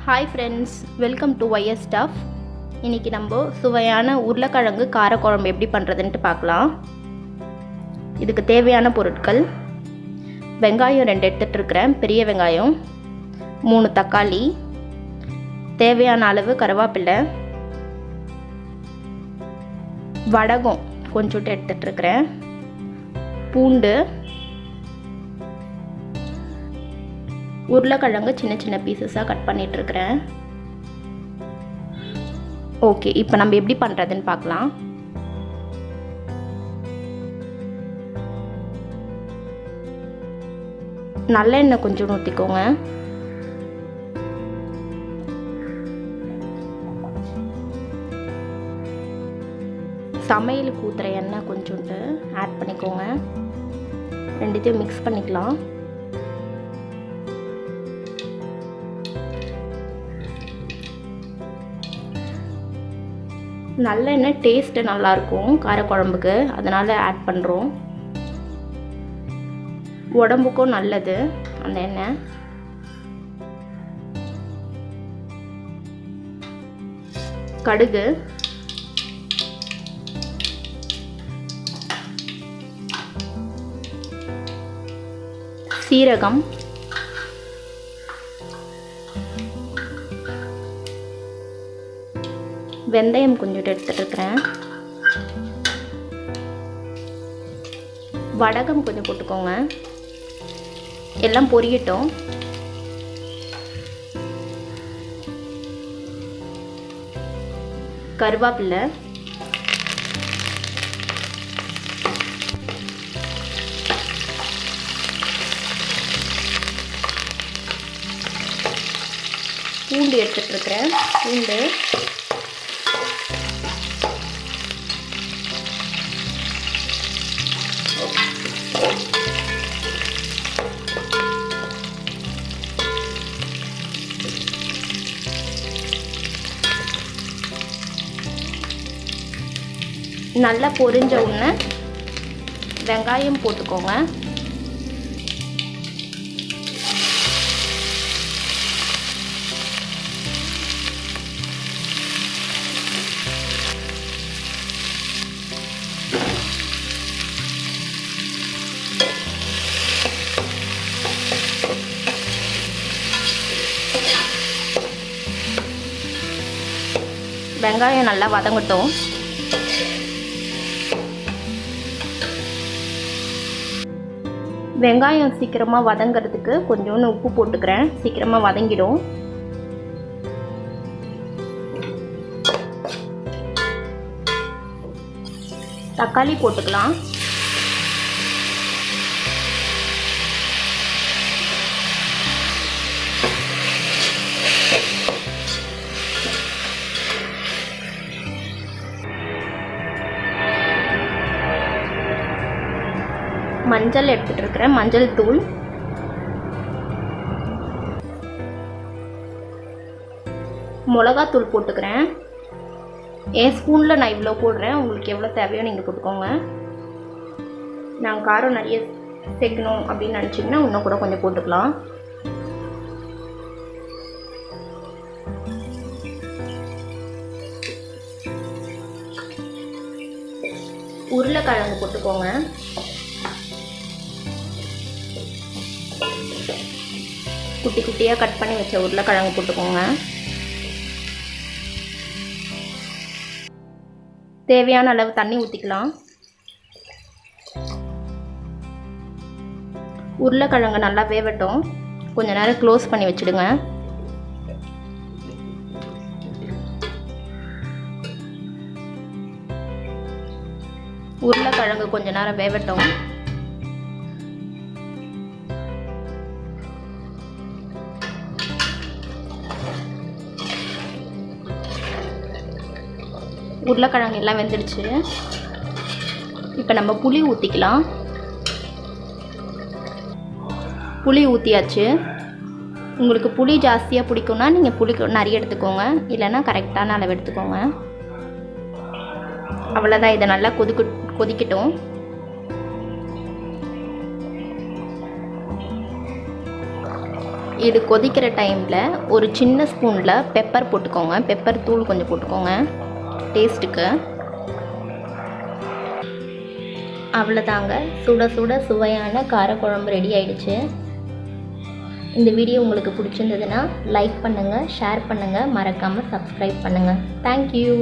Hi friends, welcome to YS stuff. இன்றைக்கி நம்ம சுவையான உருளைக்கிழங்கு காரக்குழம்பு எப்படி பண்ணுறதுன்ட்டு பார்க்கலாம். இதுக்கு தேவையான பொருட்கள்: வெங்காயம் 2 எடுத்துகிட்ருக்கிறேன், பெரிய வெங்காயம், 3 தக்காளி, தேவையான அளவு கருவேப்பிலை, வடகம் கொஞ்சோண்டு எடுத்துகிட்ருக்கிறேன், பூண்டு, உருளைக்கிழங்கு சின்ன சின்ன பீசஸாக கட் பண்ணிகிட்ருக்கிறேன். ஓகே, இப்போ நம்ம எப்படி பண்ணுறதுன்னு பார்க்கலாம். நல்லெண்ணெய் கொஞ்சம் ஊற்றிக்கோங்க. சமையலுக்கு ஊற்றுற எண்ணெய் கொஞ்சோண்டு ஆட் பண்ணிக்கோங்க. ரெண்டுத்தையும் மிக்ஸ் பண்ணிக்கலாம். நல்லெண்ணெய் டேஸ்ட்டு நல்லாயிருக்கும் காரக்குழம்புக்கு, அதனால் ஆட் பண்ணுறோம். உடம்புக்கும் நல்லது அந்த எண்ணெய். கடுகு, சீரகம், வெந்தயம் கொஞ்சம் எடுத்துகிட்ருக்கிறேன், வடகம் கொஞ்சம் போட்டுக்கோங்க. எல்லாம் பொரியட்டும். கருவேப்பிலை, பூண்டு எடுத்துகிட்ருக்கிறேன், பூண்டு, நல்லா பொரிஞ்ச உடனே வெங்காயம் போட்டுக்கோங்க. வெங்காயம் நல்லா வதங்கட்டும். வெங்காயம் சீக்கிரமாக வதங்கிறதுக்கு கொஞ்சோண்டு உப்பு போட்டுக்கிறேன், சீக்கிரமாக வதங்கிடும். தக்காளி போட்டுக்கலாம். மஞ்சள் எடுத்துகிட்டு இருக்கிறேன், மஞ்சள் தூள், மிளகாத்தூள் போட்டுக்கிறேன். என் ஸ்பூனில் நான் இவ்வளோ போடுறேன், உங்களுக்கு எவ்வளோ தேவையோ நீங்கள் போட்டுக்கோங்க. நாங்கள் காரம் நிறைய சேர்க்கணும் அப்படின்னு நினச்சிங்கன்னா இன்னும் கூட கொஞ்சம் போட்டுக்கலாம். உருளைக்கிழங்கு போட்டுக்கோங்க. குட்டி குட்டியாக கட் பண்ணி வச்ச உருளைக்கிழங்கு போட்டுக்கோங்க. தேவையான அளவு தண்ணி ஊற்றிக்கலாம். உருளைக்கிழங்கு நல்லா வேவட்டும். கொஞ்ச நேரம் க்ளோஸ் பண்ணி வச்சுடுங்க. உருளைக்கிழங்கு கொஞ்ச நேரம் வேவட்டும். உருளைக்கிழங்கு எல்லாம் வெந்துடுச்சு. இப்போ நம்ம புளி ஊற்றிக்கலாம். புளி ஊற்றியாச்சு. உங்களுக்கு புளி ஜாஸ்தியாக பிடிக்கும்னா நீங்கள் புளி நிறைய எடுத்துக்கோங்க, இல்லைன்னா கரெக்டான அளவு எடுத்துக்கோங்க. அவ்வளோதான். இதை நல்லா கொதிக்கட்டும். இது கொதிக்கிற டைமில் ஒரு சின்ன ஸ்பூனில் பெப்பர் போட்டுக்கோங்க. பெப்பர் தூள் கொஞ்சம் போட்டுக்கோங்க டேஸ்ட்டுக்கு. அவ்வளோதாங்க, சுட சுட சுவையான காரக்குழம்பு ரெடி ஆயிடுச்சு. இந்த வீடியோ உங்களுக்கு பிடிச்சிருந்ததுன்னா லைக் பண்ணுங்கள், ஷேர் பண்ணுங்கள், மறக்காமல் சப்ஸ்கிரைப் பண்ணுங்கள். தேங்க்யூ.